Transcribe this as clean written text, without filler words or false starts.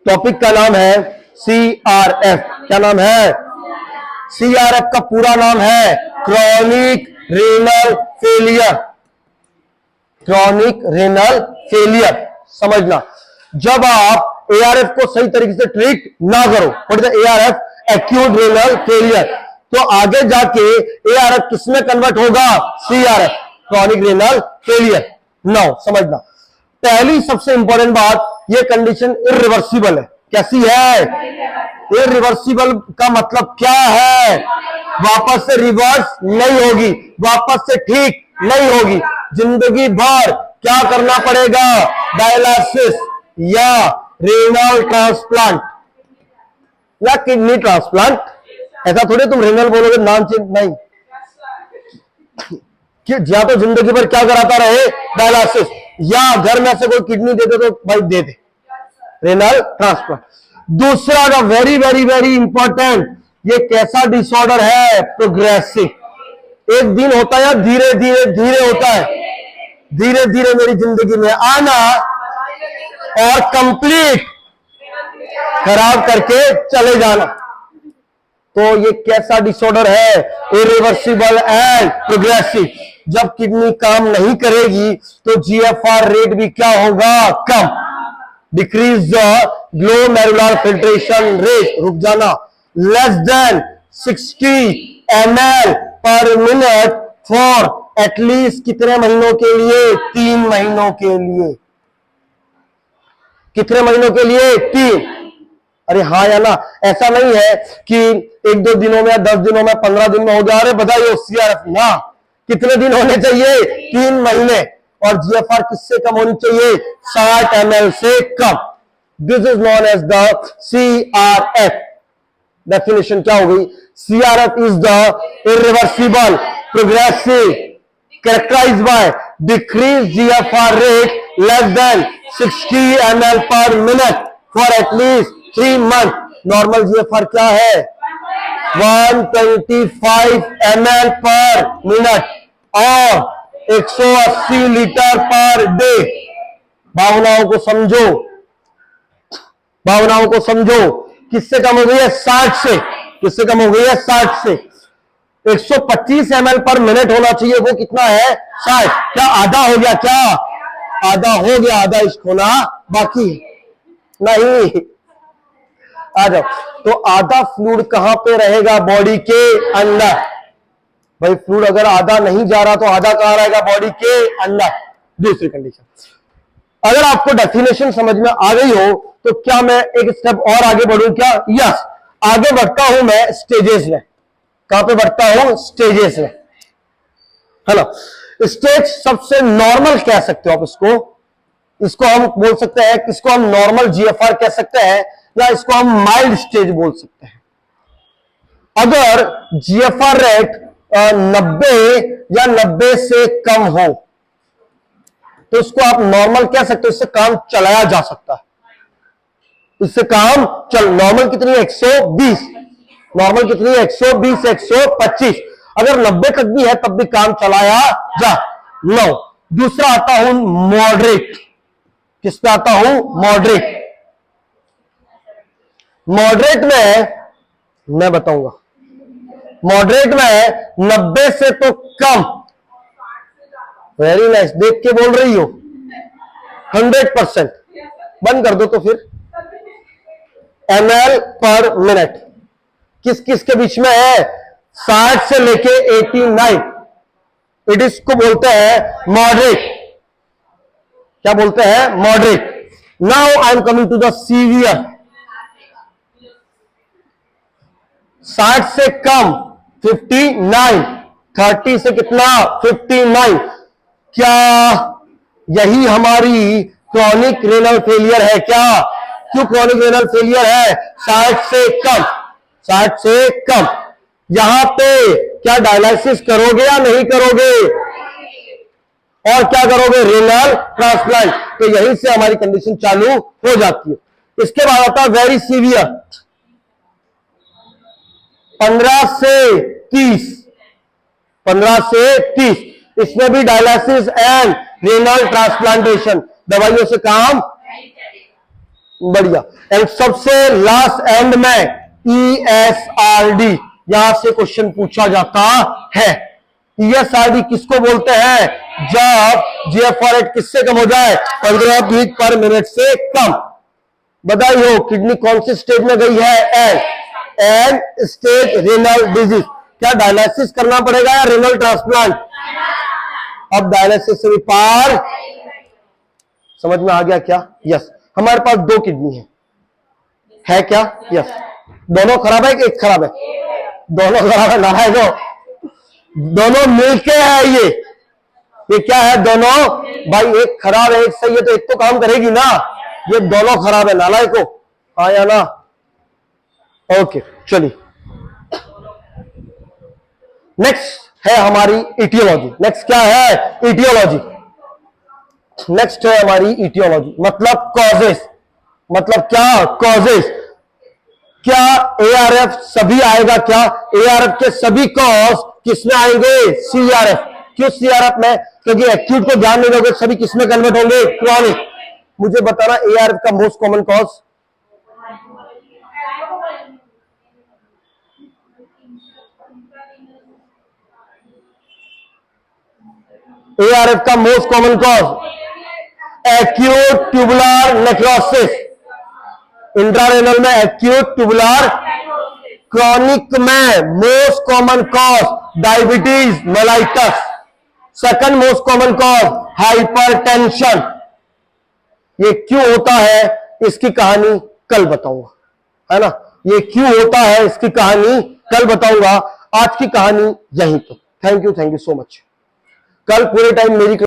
Topic का नाम है CRF। क्या नाम है? CRF का पूरा नाम है chronic renal failure. Chronic renal failure समझना। जब आप ARF को सही तरीके से ट्रीट ना करो, what is ARF? Acute renal failure, तो आगे जाके ARF किसमें कन्वर्ट होगा? CRF, chronic renal failure. Now समझना, पहली सबसे इंपॉर्टेंट बात, ये कंडीशन इरिवर्सिबल है। कैसी है? इरिवर्सिबल का मतलब क्या है? वापस से रिवर्स नहीं होगी, वापस से ठीक नहीं होगी। जिंदगी भर क्या करना पड़ेगा? डायलिसिस या रेनल ट्रांसप्लांट या किडनी ट्रांसप्लांट। ऐसा थोड़ी तुम रेनल बोलोगे नाम चेंज नहीं, या तो जिंदगी भर क्या कराता रहे? डायलिसिस, या घर में से कोई किडनी दे दे तो भाई दे दे रेनल ट्रांसप्लांट। दूसरा का वेरी वेरी वेरी इंपॉर्टेंट, ये कैसा डिसऑर्डर है? प्रोग्रेसिव। एक दिन होता है या धीरे धीरे धीरे होता है? धीरे धीरे मेरी जिंदगी में आना और कंप्लीट खराब करके चले जाना। तो ये कैसा डिसऑर्डर है? Irreversible and progressive. जब किडनी काम नहीं करेगी तो GFR रेट भी क्या होगा? कम। Decrease the glomerular filtration rate, रुक जाना, less than 60 ml per minute for at least कितने महीनों के लिए? 3 महीनों के लिए। कितने महीनों के लिए? 3। अरे हाँ या ना? ऐसा नहीं है कि 1-2 दिनों में, 10 दिनों में, 15 दिन में हो गया। अरे बताइए CRF ना, कितने दिन होने चाहिए? 3 महीने। और GFR किससे कम होनी चाहिए? 60 ml से कम। This is known as the CRF। Definition क्या हो गई? CRF is the irreversible progressive characterized by decreased GFR rate less than 60 ml per minute for at least 3 months. Normal GFR क्या है? 125 ml पर मिनट और 180 litre per day. भावनाओं को समझो, भावनाओं को समझो। किससे कम हो गई है? 60 से। किससे कम हो गई है? 60 से। 125 ml पर मिनट होना चाहिए, वो कितना है? 60। क्या आधा हो गया? क्या आधा हो गया? आधा इश्क होना बाकी नहीं। आ जाओ। तो आधा फ्लूइड कहां पे रहेगा? बॉडी के अंदर। भाई फ्लूइड अगर आधा नहीं जा रहा तो आधा कहां रहेगा? बॉडी के अंदर। दूसरी कंडीशन, अगर आपको डेफिनेशन समझ में आ गई हो तो क्या मैं एक स्टेप और आगे बढ़ूं क्या? यस, आगे बढ़ता हूं मैं स्टेजेस में। कहां पे बढ़ता हूं? स्टेजेस में, है ना। स्टेज सबसे नॉर्मल कह सकते हो आप इसको। इसको हम बोल सकते हैं, इसको हम नॉर्मल GFR कह सकते हैं, या इसको हम माइल्ड स्टेज बोल सकते हैं। अगर GFR रेट 90 या 90 से कम हो तो इसको आप नॉर्मल कह सकते हो। इससे काम चलाया जा सकता है, इससे काम चल। नॉर्मल कितनी है? 120। नॉर्मल कितनी है? 120, 125। अगर 90 तक भी है तब भी काम चलाया जा। नो। दूसरा आता हूं मॉडरेट। किस पे आता हूं? मॉडरेट। मॉडरेट में मैं बताऊंगा। मॉडरेट में 90 से तो कम। वेरी नाइस, देख के बोल रही हो। 100%। बंद कर दो तो फिर। ml पर मिनट किस किस के बीच में है? 60 से लेके 89। इट इसको बोलते हैं मॉडरेट। क्या बोलते हैं? Moderate. Now I am coming to the severe. 60 से कम 59, 30 से कितना? 59। क्या यही हमारी क्रॉनिक रेनल फेलियर है? क्या? क्यों क्रॉनिक रेनल फेलियर है? 60 से कम। 60 से कम। यहां पे क्या डायलिसिस करोगे या नहीं करोगे? और क्या करोगे? Renal transplant. तो यहीं से हमारी कंडीशन चालू हो जाती है। इसके बाद आता है वेरी सीवियर। 15 से 30। 15 से 30। इसमें भी डायलिसिस एंड रेनल ट्रांसप्लांटेशन। दवाइयों से काम बढ़िया। एंड सबसे लास्ट एंड में ESRD, यहां से क्वेश्चन पूछा जाता है। ESRD किसको बोलते हैं? जब GFR किससे कम हो जाए? 15 बीट पर मिनट से कम। बधाई हो, किडनी कौन सी स्टेज में गई है? And stage renal disease. क्या डायलिसिस करना पड़ेगा या रेनल ट्रांसप्लांट? अब डायलिसिस से भी पार। समझ में आ गया क्या? यस। हमारे पास 2 किडनी है क्या? यस। दोनों खराब है कि एक खराब है? दोनों खराब है। नारायण दोनों मिलके है ये क्या है? दोनों भाई, एक खराब है एक सही है, तो एक तो काम करेगी ना। ये दोनों खराब है, नालायक को आया ना। ओके चलिए, नेक्स्ट है हमारी इटियोलॉजी। नेक्स्ट क्या है? इटियोलॉजी। नेक्स्ट है हमारी इटियोलॉजी, मतलब कॉजेस। मतलब क्या? कॉजेस। क्या ARF सभी आएगा? क्या ARF के सभी कॉज किसमें आएंगे? CRF। क्यों CRF में? क्योंकि एक्यूट को ध्यान नहीं दोगे, सभी किसमें कन्वर्ट होंगे? क्रॉनिक। मुझे बताना ARF का मोस्ट कॉमन कॉज। ARF का most common cause acute tubular necrosis. Intrarenal में एक्यूट ट्यूबुलर, क्रॉनिक में most common cause diabetes mellitus. Second most common cause hypertension. ये क्यों होता है इसकी कहानी कल बताऊंगा, है ना। ये क्यों होता है इसकी कहानी कल बताऊंगा। आज की कहानी यहीं तो। Thank you so much. कल पूरे टाइम मेरी